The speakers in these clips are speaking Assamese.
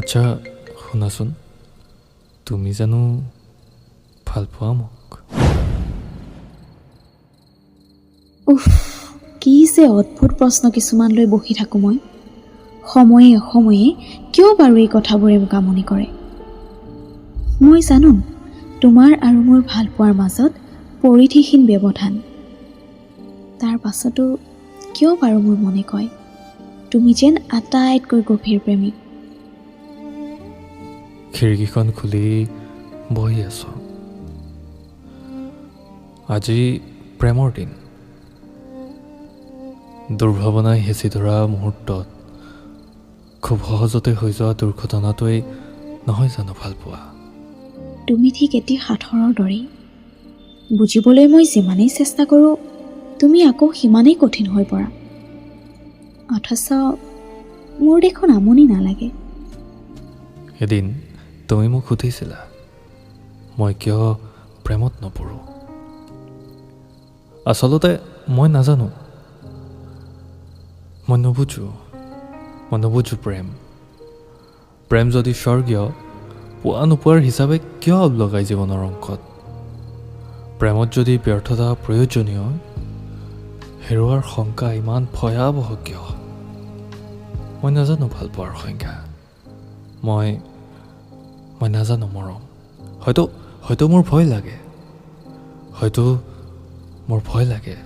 আচ্ছা শুনাচোন, তুমি জানো ভাল পোৱা মোক? উফ, কি যে অদ্ভুত প্ৰশ্ন কিছুমান লৈ বহি থাকোঁ মই। সময়ে অসময়ে কিয় বাৰু এই কথাবোৰে মোক আমনি কৰে? মই জানো তোমাৰ আৰু মোৰ ভাল পোৱাৰ মাজত পৰিধিহীন ব্যৱধান। তাৰ পাছতো কিয় বাৰু মোৰ মনে কয় তুমি যেন আটাইতকৈ গভীৰ প্ৰেমিক। খিৰিকীখন খুলি বহি আছো। আজি প্ৰেমৰ দিন। দুৰ্ভাৱনাই হেঁচি ধৰা মুহূৰ্তত খুব সহজতে হৈ যোৱা দুৰ্ঘটনাটোৱেই নহয় জানো ভাল পোৱা? তুমি ঠিক এটি সাঁথৰৰ দৰেই। বুজিবলৈ মই যিমানেই চেষ্টা কৰোঁ তুমি আকৌ সিমানেই কঠিন হৈ পৰা। অথচ মোৰ দেখোন আমনি নালাগে। এদিন তুমি মোক সুধিছিলা মই কিয় প্ৰেমত নপৰোঁ। আচলতে মই নাজানো, মই নুবুজো প্ৰেম যদি স্বৰ্গীয়, পোৱা নোপোৱাৰ হিচাপে কিয় লগাই জীৱনৰ অংকত? প্ৰেমত যদি ব্যৰ্থতা প্ৰয়োজনীয়, হেৰুৱাৰ শংকা ইমান ভয়াৱহ কিয়? মই নাজানো ভাল পোৱাৰ সংজ্ঞা, মই নাজানো মৰম। হয়তো মোৰ ভয় লাগে,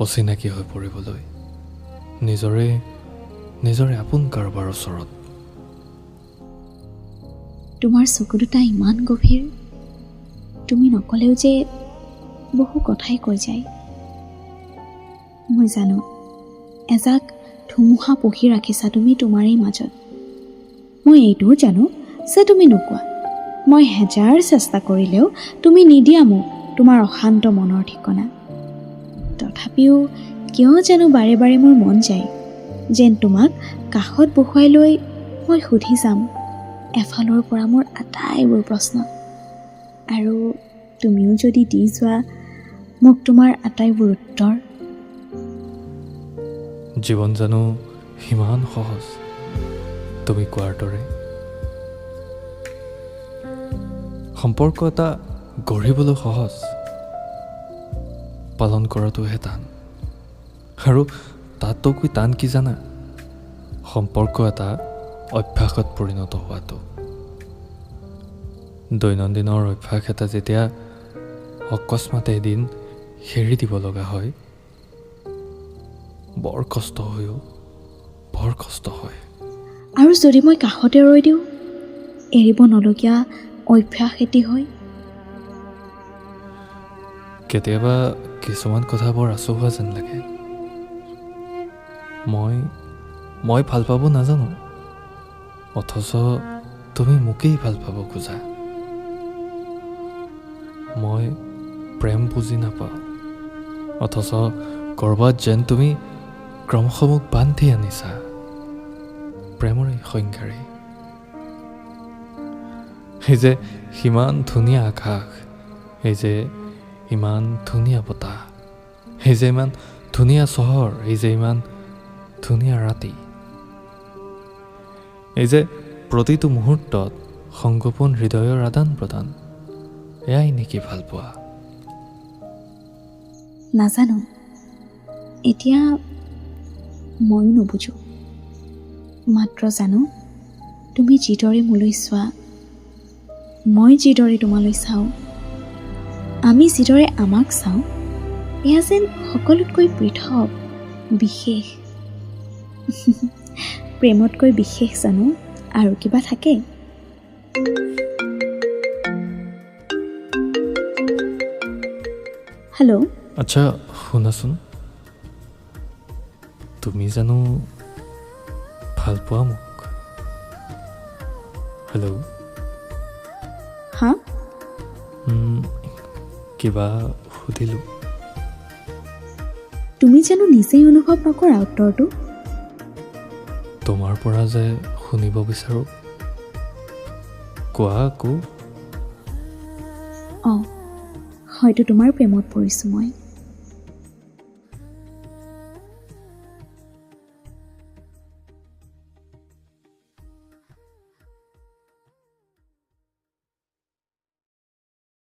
অচিনাকি হৈ পৰিবলৈ নিজৰে আপোন কাৰোবাৰ ওচৰত। তোমাৰ চকু দুটা ইমান গভীৰ, তুমি নকলেও যে বহু কথাই কৈ যায়। মই জানো এজাক ধুমুহা পুহি ৰাখিছা তুমি তোমাৰেই মাজত। মই এইটোও জানো যে তুমি নোকোৱা। মই হেজাৰ চেষ্টা কৰিলেও তুমি নিদিয়া মোক তোমাৰ অশান্ত মনৰ ঠিকনা। তথাপিও কিয় জানো বাৰে বাৰে মোৰ মন যায় যেন তোমাক কাষত বহুৱাই লৈ মই সুধি যাম এফালৰ পৰা মোৰ আটাইবোৰ প্ৰশ্ন, আৰু তুমিও যদি দি যোৱা মোক তোমাৰ আটাইবোৰ উত্তৰ। জীৱন জানো সিমান সহজ তুমি কোৱাৰ দৰে? সম্পৰ্ক এটা গঢ়িবলৈ সহজ, পালন কৰাটোহে টান। আৰু তাতকৈ টান কি জানা? সম্পৰ্ক এটা অভ্যাসত পৰিণত হোৱাটো। দৈনন্দিনৰ অভ্যাস এটা যেতিয়া অকস্মাতে এদিন হেৰি দিব লগা হয়, বৰ কষ্ট হয়। আৰু যদি মই কাষতে ৰৈ দিওঁ, এৰিব নলগীয়া অভ্যাস এটি হয়। কেতিয়াবা কিছুমান কথা বৰ আচহুৱা যেন লাগে। মই ভাল পাব নাজানো, অথচ তুমি মোকেই ভাল পাব খোজা। মই প্ৰেম বুজি নাপাওঁ, অথচ ক'ৰবাত যেন তুমি ক্ৰমশ মোক বান্ধি আনিছা প্ৰেমৰে সংজ্ঞাৰে। এই যে সিমান ধুনীয়া আকাশ, এই যে ইমান ধুনীয়া বতাহ, এই যে ইমান ধুনীয়া চহৰ, এই যে ইমান ধুনীয়া ৰাতি, এই যে প্ৰতিটো মুহূৰ্তত সংগোপন হৃদয়ৰ আদান প্ৰদান, এয়াই নেকি ভাল পোৱা? নাজানো, এতিয়া ময়ো নুবুজো। মাত্ৰ জানো তুমি যিদৰে মোলৈ চোৱা, মই যিদৰে তোমালৈ চাওঁ, আমি যিদৰে আমাক চাওঁ, এয়া যেন সকলোতকৈ পৃথক, বিশেষ। প্ৰেমতকৈ বিশেষ জানো আৰু কিবা থাকে? হেল্ল', আচ্ছা শুনাচোন, তুমি জানো ভাল পোৱা মোক? হেল্ল', হা? কিবা সুধিলোঁ। তুমি জানো নিজেই অনুভৱ নকৰা উত্তৰটো? তোমাৰ পৰা যে শুনিব বিচাৰোঁ, কোৱা আকৌ। হয়তো তোমাৰ প্ৰেমত পৰিছোঁ মই।